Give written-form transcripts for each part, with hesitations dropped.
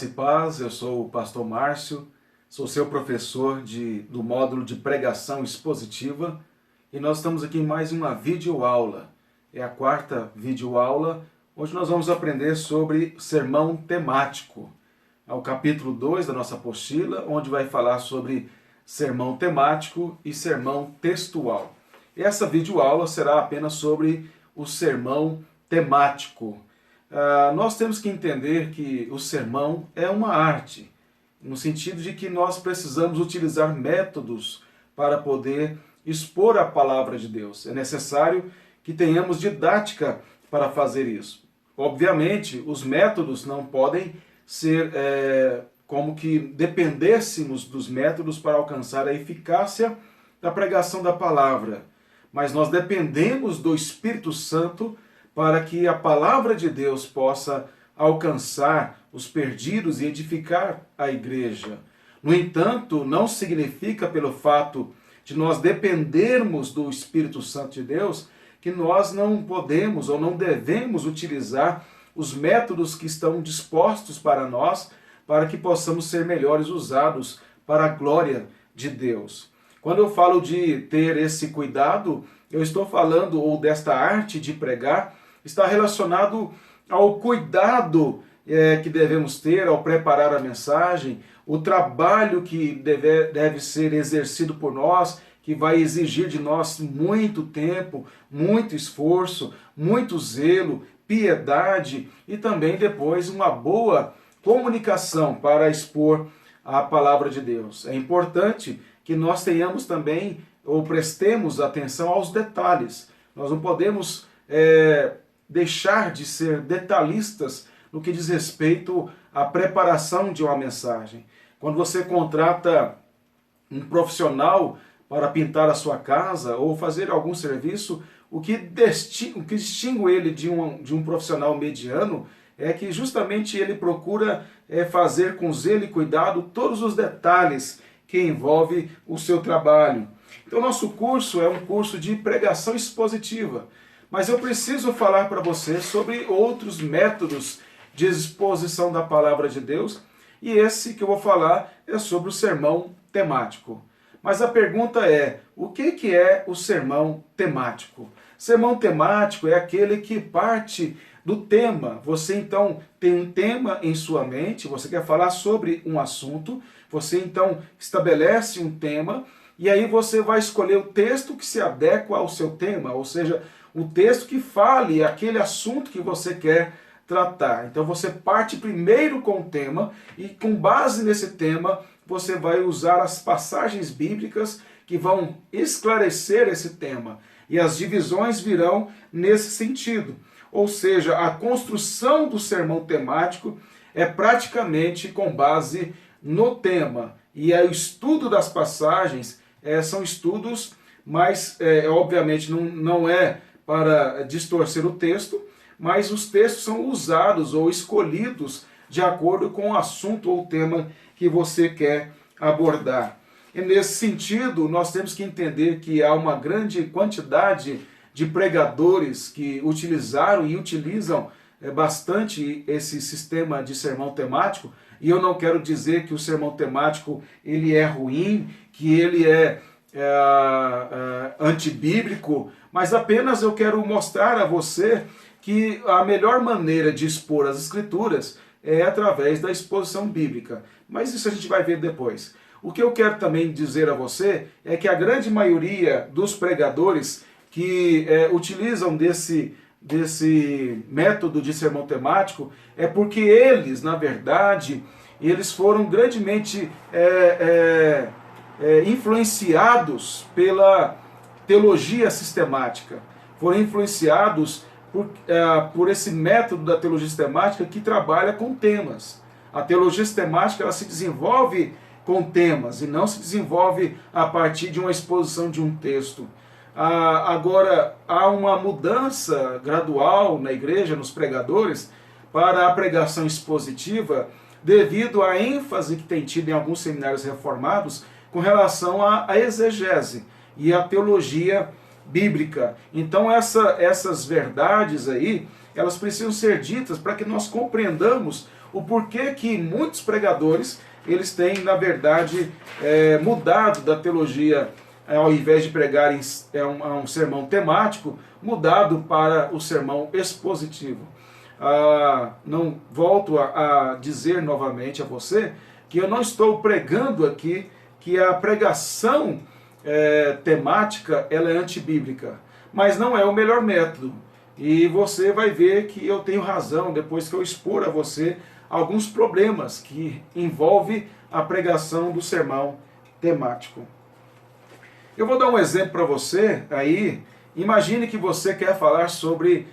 Graça e paz, eu sou o pastor Márcio, sou seu professor do módulo de pregação expositiva e nós estamos aqui em mais uma videoaula. É a quarta videoaula, onde nós vamos aprender sobre sermão temático. É o capítulo 2 da nossa apostila, onde vai falar sobre sermão temático e sermão textual. E essa videoaula será apenas sobre o sermão temático. Nós temos que entender que o sermão é uma arte, no sentido de que nós precisamos utilizar métodos para poder expor a palavra de Deus. É necessário que tenhamos didática para fazer isso. Obviamente, os métodos não podem ser como que dependêssemos dos métodos para alcançar a eficácia da pregação da palavra. Mas nós dependemos do Espírito Santo para que a palavra de Deus possa alcançar os perdidos e edificar a igreja. No entanto, não significa pelo fato de nós dependermos do Espírito Santo de Deus que nós não podemos ou não devemos utilizar os métodos que estão dispostos para nós para que possamos ser melhores usados para a glória de Deus. Quando eu falo de ter esse cuidado, eu estou falando, ou desta arte de pregar, está relacionado ao cuidado que devemos ter ao preparar a mensagem, o trabalho que deve ser exercido por nós, que vai exigir de nós muito tempo, muito esforço, muito zelo, piedade e também depois uma boa comunicação para expor a palavra de Deus. É importante que nós tenhamos também, ou prestemos atenção aos detalhes. Nós não podemos deixar de ser detalhistas no que diz respeito à preparação de uma mensagem. Quando você contrata um profissional para pintar a sua casa ou fazer algum serviço, o que distingue ele de um profissional mediano é que justamente ele procura fazer com zelo e cuidado todos os detalhes que envolvem o seu trabalho. Então, nosso curso é um curso de pregação expositiva. Mas eu preciso falar para você sobre outros métodos de exposição da palavra de Deus, e esse que eu vou falar é sobre o sermão temático. Mas a pergunta é, o que é o sermão temático? Sermão temático é aquele que parte do tema. Você então tem um tema em sua mente, você quer falar sobre um assunto, você então estabelece um tema, e aí você vai escolher o texto que se adequa ao seu tema, ou seja, um texto que fale aquele assunto que você quer tratar. Então você parte primeiro com o tema e com base nesse tema você vai usar as passagens bíblicas que vão esclarecer esse tema. E as divisões virão nesse sentido. Ou seja, a construção do sermão temático é praticamente com base no tema. E aí, o estudo das passagens são estudos, mas obviamente não é para distorcer o texto, mas os textos são usados ou escolhidos de acordo com o assunto ou tema que você quer abordar. E nesse sentido, nós temos que entender que há uma grande quantidade de pregadores que utilizaram e utilizam bastante esse sistema de sermão temático, e eu não quero dizer que o sermão temático ele é ruim, que ele é antibíblico, mas apenas eu quero mostrar a você que a melhor maneira de expor as Escrituras é através da exposição bíblica. Mas isso a gente vai ver depois. O que eu quero também dizer a você é que a grande maioria dos pregadores que utilizam desse método de sermão temático é porque eles, na verdade, eles foram grandemente influenciados pela teologia sistemática, foram influenciados por esse método da teologia sistemática que trabalha com temas. A teologia sistemática ela se desenvolve com temas e não se desenvolve a partir de uma exposição de um texto. Agora, há uma mudança gradual na igreja, nos pregadores, para a pregação expositiva, devido à ênfase que tem tido em alguns seminários reformados com relação à exegese e à teologia bíblica. Então essas verdades aí, elas precisam ser ditas para que nós compreendamos o porquê que muitos pregadores, eles têm, na verdade, mudado da teologia, ao invés de pregarem um sermão temático, mudado para o sermão expositivo. Não volto a dizer novamente a você que eu não estou pregando aqui que a pregação temática ela é antibíblica, mas não é o melhor método. E você vai ver que eu tenho razão depois que eu expor a você alguns problemas que envolvem a pregação do sermão temático. Eu vou dar um exemplo para você aí. Imagine que você quer falar sobre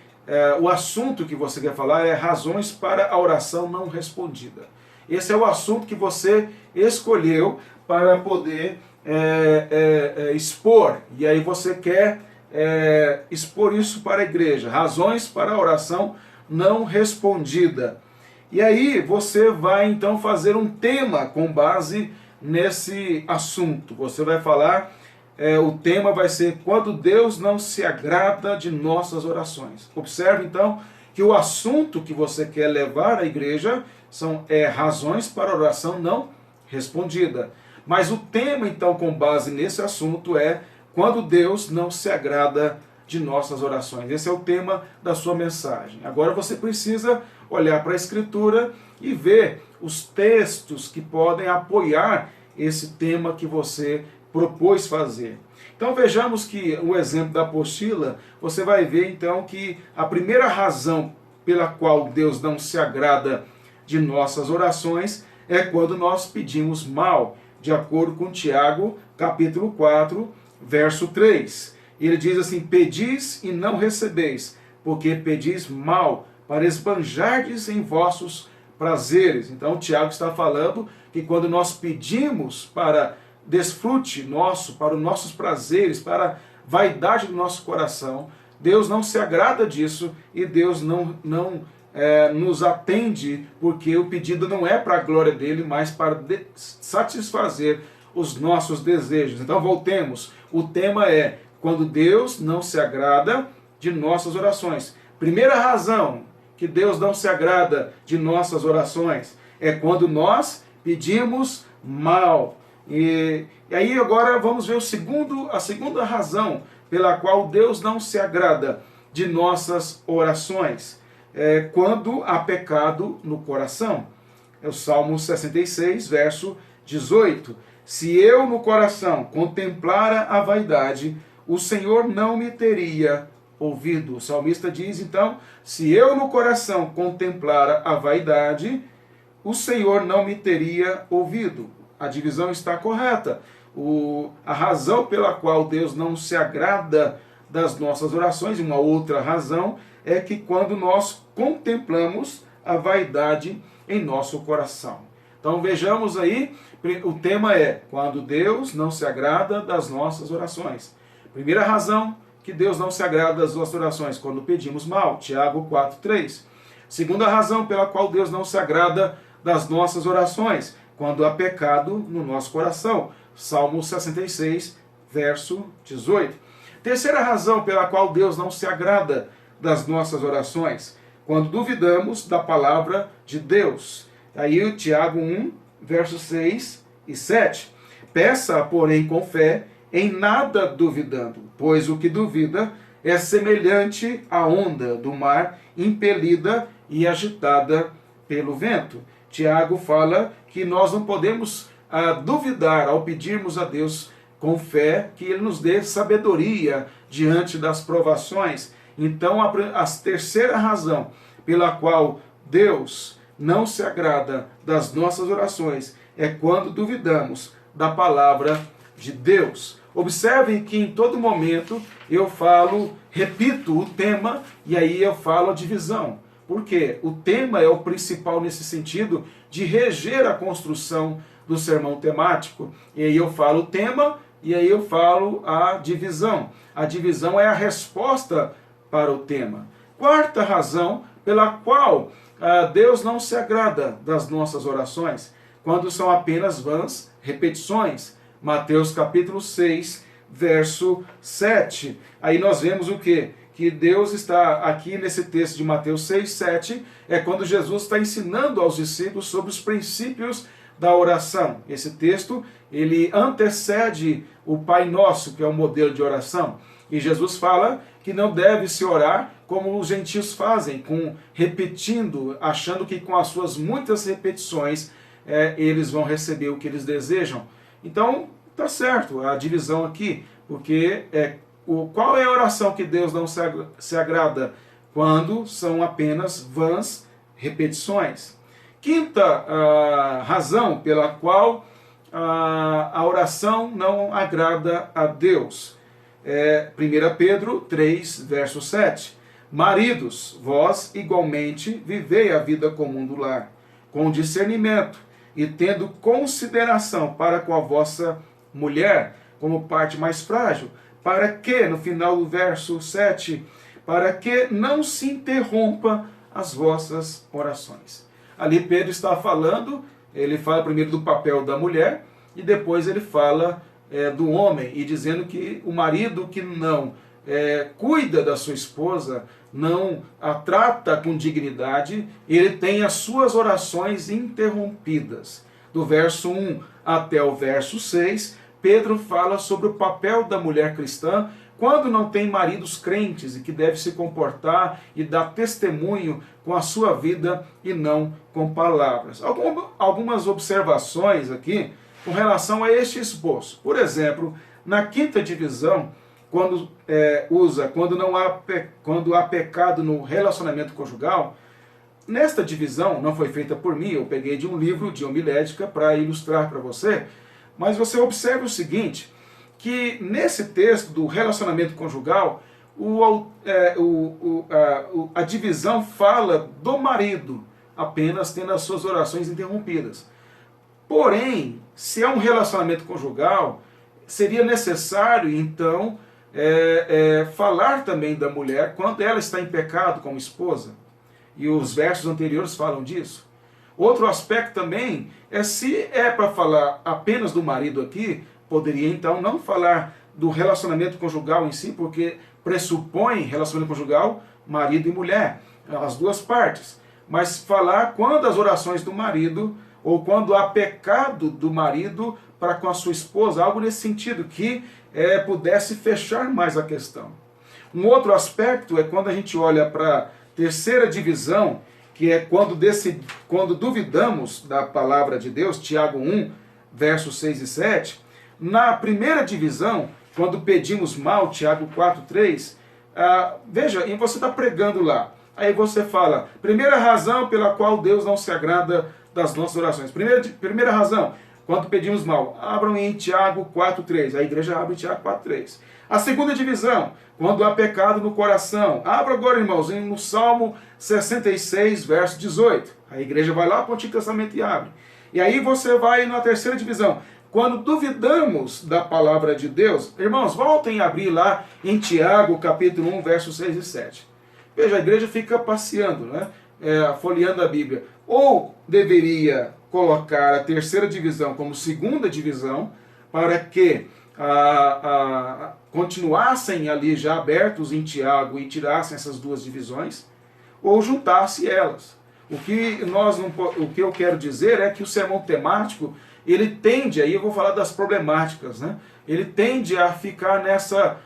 o assunto que você quer falar é razões para a oração não respondida. Esse é o assunto que você escolheu para poder expor. E aí você quer expor isso para a igreja. Razões para a oração não respondida. E aí você vai então fazer um tema com base nesse assunto. Você vai falar, o tema vai ser quando Deus não se agrada de nossas orações. Observe então que o assunto que você quer levar à igreja são razões para a oração não respondida. Mas o tema então com base nesse assunto é quando Deus não se agrada de nossas orações. Esse é o tema da sua mensagem. Agora você precisa olhar para a Escritura e ver os textos que podem apoiar esse tema que você propôs fazer. Então vejamos que o exemplo da apostila, você vai ver então que a primeira razão pela qual Deus não se agrada de nossas orações é quando nós pedimos mal, de acordo com Tiago, capítulo 4, verso 3. Ele diz assim: pedis e não recebeis, porque pedis mal, para esbanjardes em vossos prazeres. Então Tiago está falando que quando nós pedimos para desfrute nosso, para os nossos prazeres, para a vaidade do nosso coração, Deus não se agrada disso e Deus não nos atende, porque o pedido não é para a glória dele, mas para satisfazer os nossos desejos. Então voltemos, o tema é quando Deus não se agrada de nossas orações. Primeira razão que Deus não se agrada de nossas orações é quando nós pedimos mal. E aí agora vamos ver a segunda razão pela qual Deus não se agrada de nossas orações. Quando há pecado no coração. É o Salmo 66, verso 18. Se eu no coração contemplara a vaidade, o Senhor não me teria ouvido. O salmista diz então, se eu no coração contemplara a vaidade, o Senhor não me teria ouvido. A divisão está correta. A razão pela qual Deus não se agrada das nossas orações, uma outra razão, é que quando nós contemplamos a vaidade em nosso coração. Então vejamos aí, o tema é quando Deus não se agrada das nossas orações. Primeira razão que Deus não se agrada das nossas orações, quando pedimos mal, Tiago 4,3. Segunda razão pela qual Deus não se agrada das nossas orações, quando há pecado no nosso coração, Salmo 66, verso 18. Terceira razão pela qual Deus não se agrada das nossas orações, quando duvidamos da palavra de Deus. Aí o Tiago 1, versos 6 e 7. Peça, porém, com fé, em nada duvidando, pois o que duvida é semelhante à onda do mar, impelida e agitada pelo vento. Tiago fala que nós não podemos duvidar ao pedirmos a Deus com fé que Ele nos dê sabedoria diante das provações. Então a terceira razão pela qual Deus não se agrada das nossas orações é quando duvidamos da palavra de Deus. Observem que em todo momento eu repito o tema e aí eu falo a divisão. Por quê? O tema é o principal nesse sentido de reger a construção do sermão temático. E aí eu falo o tema e aí eu falo a divisão. A divisão é a resposta para o tema. Quarta razão pela qual Deus não se agrada das nossas orações, quando são apenas vãs repetições. Mateus capítulo 6, verso 7. Aí nós vemos o quê? que Deus está aqui nesse texto de Mateus 6, 7, é quando Jesus está ensinando aos discípulos sobre os princípios da oração. Esse texto, ele antecede o Pai Nosso, que é o modelo de oração. E Jesus fala que não deve se orar como os gentios fazem, repetindo, achando que com as suas muitas repetições eles vão receber o que eles desejam. Então, tá certo a divisão aqui, porque qual é a oração que Deus não se agrada? Quando são apenas vãs repetições. Quinta razão pela qual a oração não agrada a Deus. 1 Pedro 3, verso 7. Maridos, vós igualmente vivei a vida comum do lar, com discernimento e tendo consideração para com a vossa mulher, como parte mais frágil, para que, no final do verso 7, para que não se interrompa as vossas orações. Ali Pedro está falando, ele fala primeiro do papel da mulher, e depois ele fala do homem, e dizendo que o marido que não cuida da sua esposa, não a trata com dignidade, ele tem as suas orações interrompidas. Do verso 1 até o verso 6, Pedro fala sobre o papel da mulher cristã quando não tem maridos crentes e que deve se comportar e dar testemunho com a sua vida e não com palavras. Algumas observações aqui com relação a este esboço. Por exemplo, na quinta divisão, quando há pecado no relacionamento conjugal, nesta divisão, não foi feita por mim, eu peguei de um livro de homilética para ilustrar para você, mas você observa o seguinte, que nesse texto do relacionamento conjugal, a divisão fala do marido, apenas tendo as suas orações interrompidas. Porém, se é um relacionamento conjugal, seria necessário, então, falar também da mulher quando ela está em pecado como esposa. E os versos anteriores falam disso. Outro aspecto também se é para falar apenas do marido aqui, poderia então não falar do relacionamento conjugal em si, porque pressupõe relacionamento conjugal, marido e mulher, as duas partes. Mas falar quando as orações do marido, ou quando há pecado do marido para com a sua esposa, algo nesse sentido, que pudesse fechar mais a questão. Um outro aspecto é quando a gente olha para a terceira divisão, que é quando duvidamos da palavra de Deus, Tiago 1, versos 6 e 7. Na primeira divisão, quando pedimos mal, Tiago 4, 3, veja, e você está pregando lá. Aí você fala, primeira razão pela qual Deus não se agrada das nossas orações. Primeira razão, quando pedimos mal. Abram em Tiago 4, 3. A igreja abre em Tiago 4, 3. A segunda divisão, quando há pecado no coração. Abra agora, irmãos, no Salmo 66, verso 18. A igreja vai lá para o Antigo Testamento e abre. E aí você vai na terceira divisão. Quando duvidamos da palavra de Deus, irmãos, voltem a abrir lá em Tiago, capítulo 1, versos 6 e 7. Veja, a igreja fica passeando, né? Folheando a Bíblia. Ou deveria colocar a terceira divisão como segunda divisão, para que continuassem ali já abertos em Tiago e tirassem essas duas divisões, ou juntasse elas. O que eu quero dizer é que o sermão temático, ele tende, aí eu vou falar das problemáticas, né? Ele tende a ficar nessa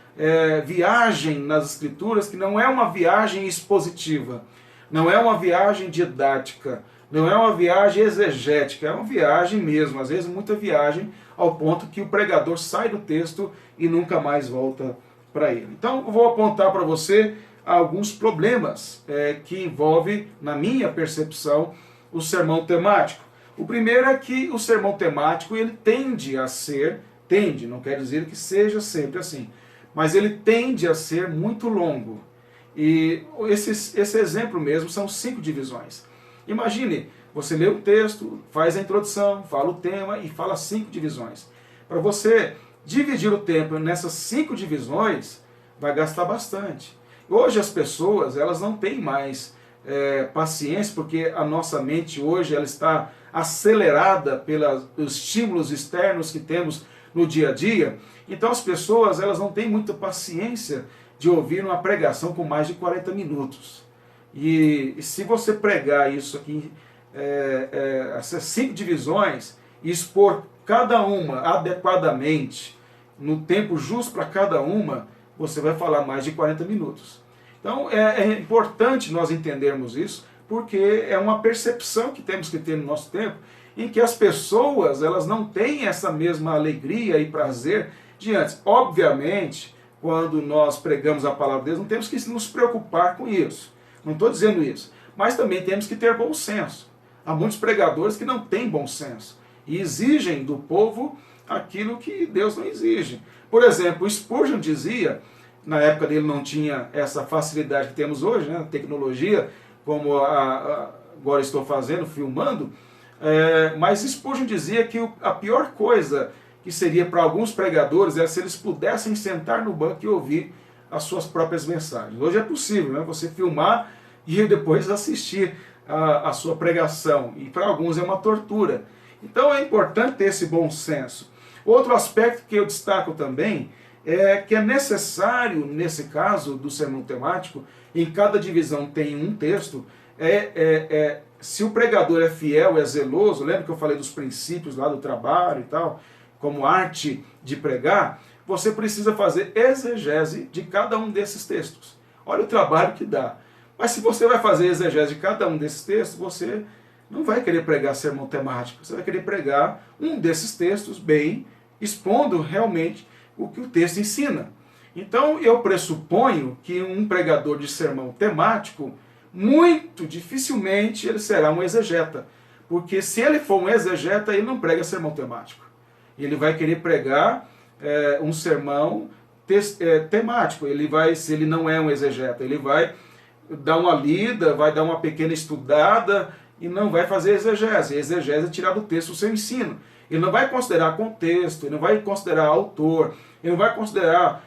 viagem nas Escrituras, que não é uma viagem expositiva, não é uma viagem didática, não é uma viagem exegética, é uma viagem mesmo, às vezes muita viagem, ao ponto que o pregador sai do texto e nunca mais volta para ele. Então, eu vou apontar para você alguns problemas que envolvem, na minha percepção, o sermão temático. O primeiro é que o sermão temático ele tende a ser, não quer dizer que seja sempre assim, mas ele tende a ser muito longo. E esse exemplo mesmo são 5 divisões. Imagine, você lê o texto, faz a introdução, fala o tema e fala 5 divisões. Para você dividir o tempo nessas 5 divisões, vai gastar bastante. Hoje as pessoas elas não têm mais paciência, porque a nossa mente hoje ela está acelerada pelos estímulos externos que temos no dia a dia. Então as pessoas elas não têm muita paciência de ouvir uma pregação com mais de 40 minutos. E se você pregar isso aqui, essas 5 divisões, e expor cada uma adequadamente, no tempo justo para cada uma, você vai falar mais de 40 minutos. Então é importante nós entendermos isso, porque é uma percepção que temos que ter no nosso tempo, em que as pessoas elas não têm essa mesma alegria e prazer de antes. Obviamente, quando nós pregamos a palavra de Deus, não temos que nos preocupar com isso. Não estou dizendo isso. Mas também temos que ter bom senso. Há muitos pregadores que não têm bom senso e exigem do povo aquilo que Deus não exige. Por exemplo, Spurgeon dizia, na época dele não tinha essa facilidade que temos hoje, né, tecnologia, como agora estou fazendo, filmando, mas Spurgeon dizia que a pior coisa que seria para alguns pregadores é se eles pudessem sentar no banco e ouvir as suas próprias mensagens. Hoje é possível, né, você filmar e depois assistir a sua pregação, e para alguns é uma tortura. Então é importante ter esse bom senso. Outro aspecto que eu destaco também é que é necessário, nesse caso do sermão temático, em cada divisão tem um texto, se o pregador é fiel, é zeloso, lembra que eu falei dos princípios lá do trabalho e tal, como arte de pregar, você precisa fazer exegese de cada um desses textos. Olha o trabalho que dá. Mas se você vai fazer exegese de cada um desses textos, você não vai querer pregar sermão temático, você vai querer pregar um desses textos bem, expondo realmente o que o texto ensina. Então eu pressuponho que um pregador de sermão temático, muito dificilmente ele será um exegeta, porque se ele for um exegeta, ele não prega sermão temático. Ele vai querer pregar um sermão temático. Ele vai, se ele não é um exegeta, ele vai dar uma lida, vai dar uma pequena estudada e não vai fazer exegese. Exegese é tirar do texto o seu ensino. Ele não vai considerar contexto, ele não vai considerar autor, ele não vai considerar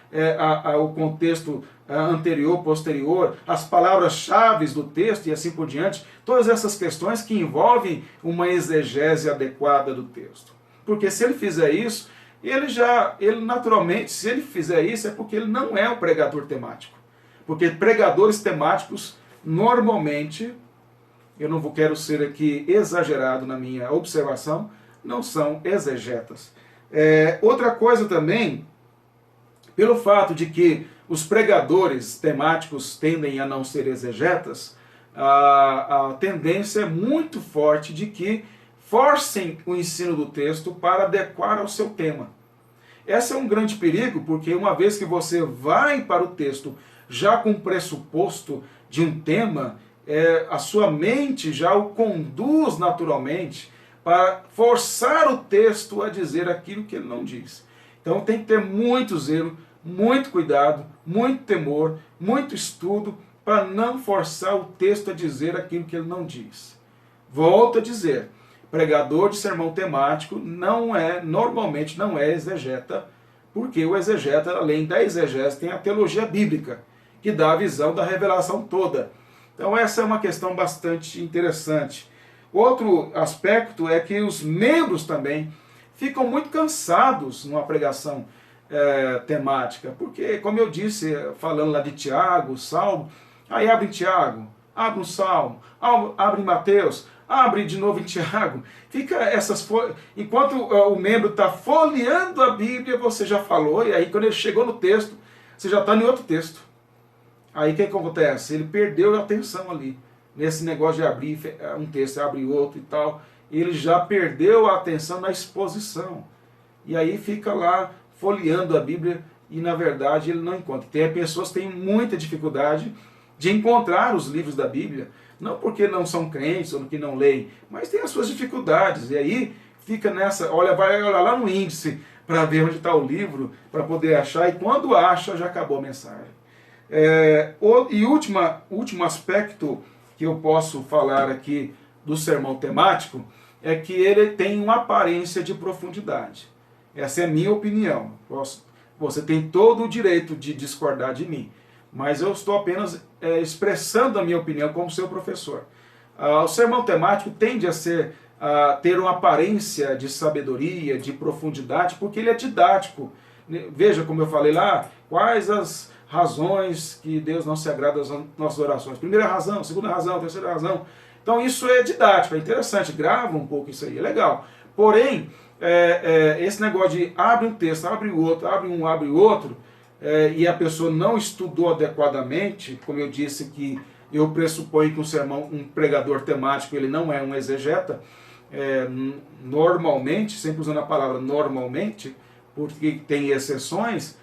o contexto anterior, posterior, as palavras-chave do texto e assim por diante, todas essas questões que envolvem uma exegese adequada do texto. Porque se ele fizer isso, ele naturalmente, se ele fizer isso, é porque ele não é um pregador temático. Porque pregadores temáticos, normalmente, eu não quero ser aqui exagerado na minha observação, não são exegetas. Outra coisa também, pelo fato de que os pregadores temáticos tendem a não ser exegetas, a tendência é muito forte de que forcem o ensino do texto para adequar ao seu tema. Esse é um grande perigo, porque uma vez que você vai para o texto já com o pressuposto de um tema, a sua mente já o conduz naturalmente para forçar o texto a dizer aquilo que ele não diz. Então tem que ter muito zelo, muito cuidado, muito temor, muito estudo para não forçar o texto a dizer aquilo que ele não diz. Volto a dizer, pregador de sermão temático normalmente não é exegeta, porque o exegeta, além da exegese, tem a teologia bíblica, que dá a visão da revelação toda. Então essa é uma questão bastante interessante. Outro aspecto é que os membros também ficam muito cansados numa pregação temática, porque, como eu disse, falando lá de Tiago, Salmo, aí abre em Tiago, abre um Salmo, abre em Mateus, abre de novo em Tiago, fica enquanto o membro está folheando a Bíblia, você já falou, e aí quando ele chegou no texto, você já está em outro texto. Aí o que acontece? Ele perdeu a atenção ali, nesse negócio de abrir um texto, abre outro e tal, ele já perdeu a atenção na exposição. E aí fica lá folheando a Bíblia e na verdade ele não encontra. Tem pessoas que têm muita dificuldade de encontrar os livros da Bíblia, não porque não são crentes ou porque não leem, mas tem as suas dificuldades. E aí fica nessa, vai olhar lá no índice para ver onde está o livro, para poder achar, e quando acha já acabou a mensagem. E último aspecto que eu posso falar aqui do sermão temático é que ele tem uma aparência de profundidade. Essa é a minha opinião. Você tem todo o direito de discordar de mim, mas eu estou apenas expressando a minha opinião como seu professor. O sermão temático tende a ter uma aparência de sabedoria, de profundidade, porque ele é didático. Veja como eu falei lá, quais razões que Deus não se agrada das nossas orações. Primeira razão, segunda razão, terceira razão. Então isso é didático, é interessante, grava um pouco isso aí, é legal. Porém, esse negócio de abre um texto, abre o outro, abre um, abre o outro, e a pessoa não estudou adequadamente, como eu disse que eu pressuponho que um pregador temático, ele não é um exegeta, normalmente, sempre usando a palavra normalmente, porque tem exceções,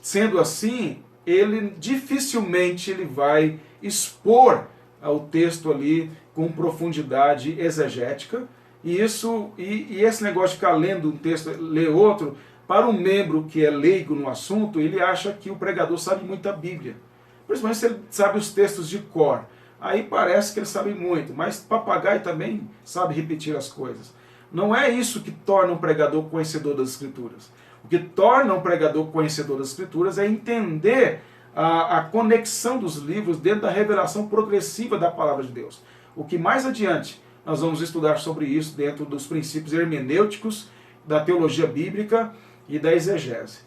sendo assim, ele dificilmente ele vai expor o texto ali com profundidade exegética, e esse negócio de ficar lendo um texto, ler outro, para um membro que é leigo no assunto, ele acha que o pregador sabe muito a Bíblia, principalmente se ele sabe os textos de cor. Aí parece que ele sabe muito, mas papagaio também sabe repetir as coisas. Não é isso que torna um pregador conhecedor das Escrituras. O que torna um pregador conhecedor das Escrituras é entender a conexão dos livros dentro da revelação progressiva da palavra de Deus. O que mais adiante nós vamos estudar sobre isso dentro dos princípios hermenêuticos, da teologia bíblica e da exegese.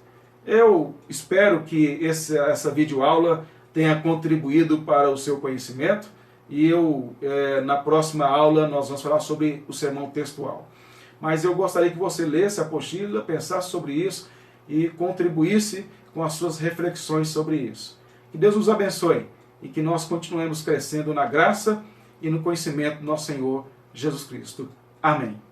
Eu espero que essa videoaula tenha contribuído para o seu conhecimento, e na próxima aula nós vamos falar sobre o sermão textual. Mas eu gostaria que você lesse a apostila, pensasse sobre isso e contribuísse com as suas reflexões sobre isso. Que Deus nos abençoe e que nós continuemos crescendo na graça e no conhecimento do nosso Senhor Jesus Cristo. Amém.